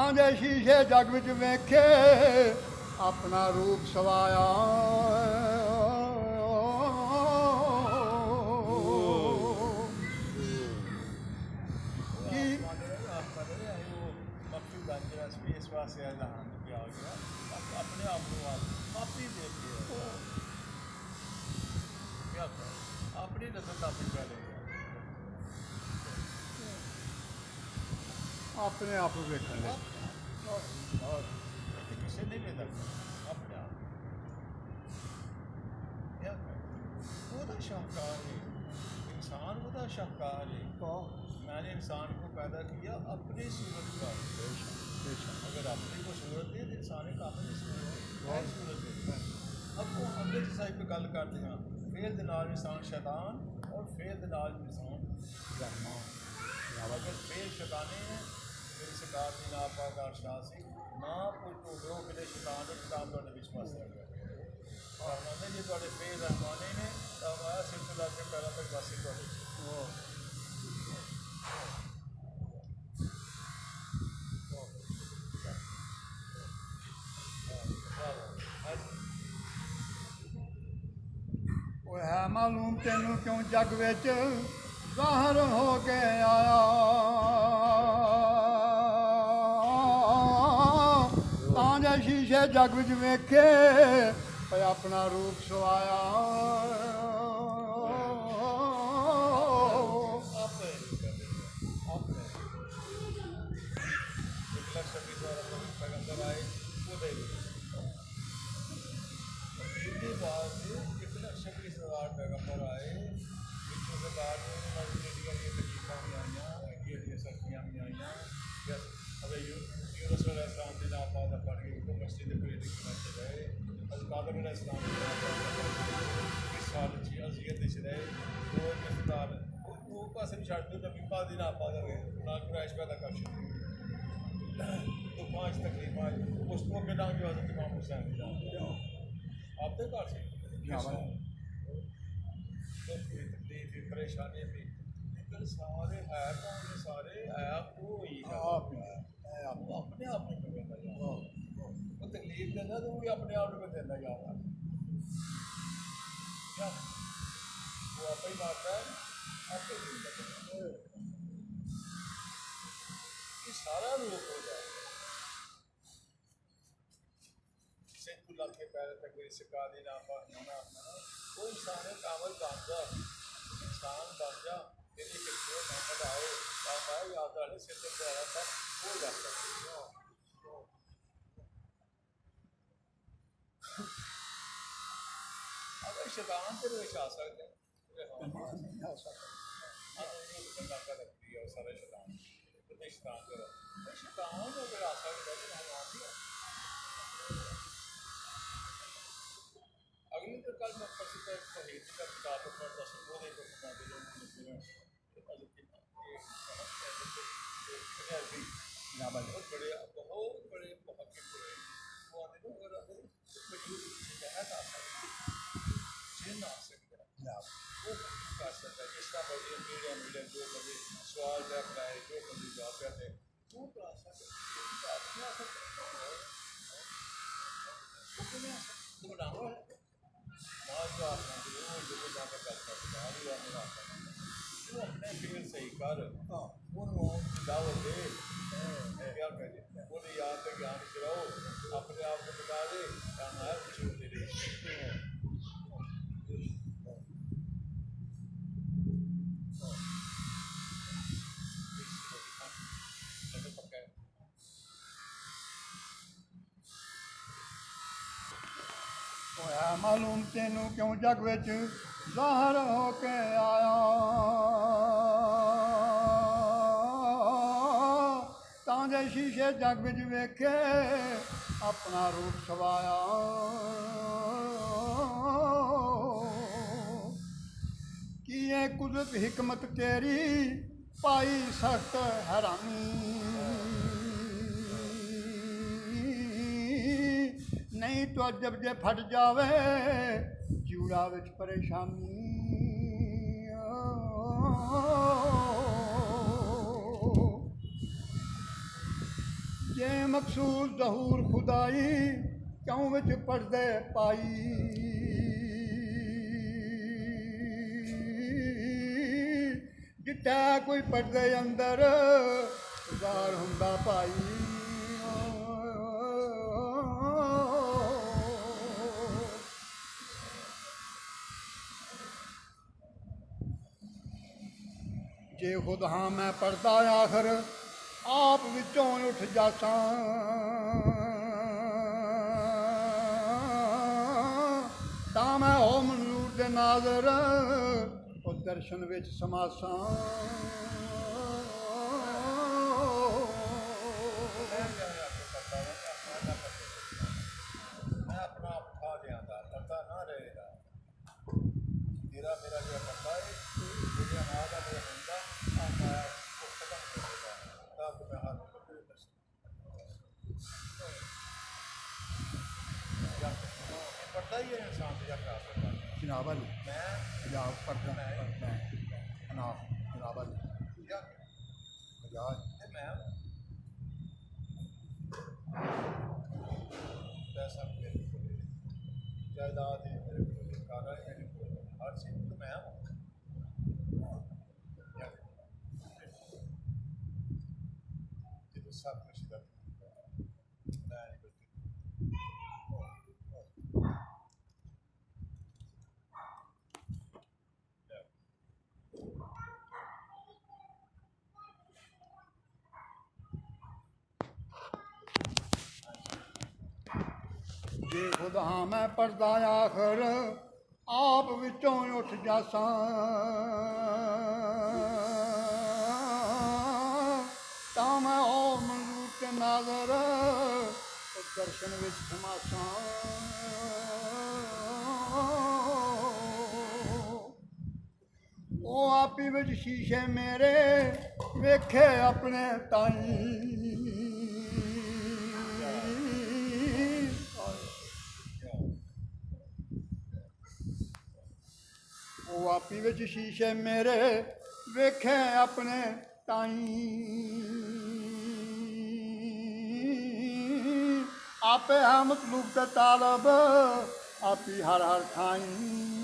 ਤਾਂ ਜੇ ਸ਼ੀਸ਼ੇ ਜੱਗ ਵਿੱਚ ਵੇਖੇ ਆਪਣਾ ਰੂਪ ਸਵਾਇਆ अपने आप को माफी देते क्या अपनी नजर काफी पहले अपने आप वेखण दे किसी नहीं लेता अपने आप वो शाहकार है इंसान वो शाहकार है मैंने इंसान को पैदा किया अपनी सूरत का अगर अपनी को सूरत है तो इंसान काफी सूरत है अब वो हमने जिस टाइप पर गल करते हैं फेल दे नाल इंसान शैतान और फेल दे नाल इंसान रहमान अगर फेल शैतानी है फिर सरकार की ना पाकार शाह से ना कोई टोलो फिर शैतान शैतान तुहाडे विच फस गया और कहते जी तुहाडे फेल रहमानी ने तो मैं सिर तो लग के पैरों तक बस तुहाडे है मालूम तेनू क्यों जग विच ज़ाहिर हो के आया तां जे शीशे जग विच वेखे पे अपना रूप सवाया पैगंबर आए पिछले सरकार तकलीफा भी आई सख्तियाँ भी आई अब यूनुस के नाम पादा पढ़ के उनको मस्जिद में रहे कादर इस्लाम इस साल की अजियत रहे वो रिश्तेदार वो पास भी छड़ दो नबी पाक की नाम पादा गए ना क्रैश पैदा कर तो 5 तकलीफा उस तो बिना जो हजरत इमाम हुसैन आप तो कर सकते तकलीफ परेशानी भी लेकिन सारे है कौन सारे है वो ही अपने आप में देता वो तकलीफ देना तो वो भी अपने आप में देता जा रहा क्या वो आप ही मारता है आपके ये सारा रोग हो जाए सिंधु लग के पैर तक कोई सिका देना होना वो इंसान कामल बन जा इंसान बन जा तेरी कितने मोहम्मद आए काम आए याद वाले सिर पर आया था वो कर सकते अगर शैतान तेरे विच आ सकते रखती है सारे शैतान शैतान अगर आ सकता है अगली तो कल मैं प्रसिद्ध शहीद का किताब पढ़ता वो नहीं बहुत बड़े मुहक्किक हुए वो आते अगर शहद आ सकती जिन आ सकता वो कर सकता है जिस तरह बजे मीडिया मिले जो बजे सवाल जवाब कराए जो बजे जवाब करते वो करा सकते वो बनाओ वो अपने फिर सही कर दावत दे क्या करे बोले याद का ज्ञान सिराओ अपने आप को बता दे कहना है कुछ तेरे मालूम तेनू क्यों जग विच ज़ाहिर हो के आया तां जे शीशे जग विच वेखे अपना रूप सवाया की ये कुदरत हिकमत तेरी पाई सख्त हैरानी नहीं तो जब जे फट जावे जूड़ा विच परेशानी जे मकसूद ज़हूर खुदाई क्यों विच पढ़दे पाई जिथे कोई पढ़दे अंदर ज़ार हुंदा पाई जे खुद हाँ मैं पढ़दा आखर आप विचों उठ जासा तां मैं हो मनूर दे नाज़र ओ दर्शन विच समासा मैं अपना आप खा देंदा पता ना रहेगा तेरा मेरा जो पता है तेरे नाल दा मेरा बंदा मैं को खत्म कर देगा तब मैं हाथ पकड़े बस पता ही है इंसान से क्या करता है जनाब अली मैं जनाब पढ़दा जनाब जनाब अली या मजाज ते मैं पैसा मेरे को जायदाद है मेरे को कार है मेरे को हर चीज तो मैं हूँ ये तो सब कुछ इधर मैं नहीं करती जे खुद हाँ मैं पढ़दा आखर आप विचों उठ जासा तां मैं हो मंजूर ते नाज़र ओ दर्शन विच समासा ओ आपी विच शीशे मेरे वेखे अपने ताई ਉਹ ਆਪੀ ਵਿੱਚ ਸ਼ੀਸ਼ੇ ਮੇਰੇ ਵੇਖੇ ਆਪਣੇ ਤਾਈ ਆਪੇ ਹੈ ਮਤਲੂਬ ਤੇ ਤਾਲਬ ਆਪੀ ਹਰ ਹਰ ਥਾਈ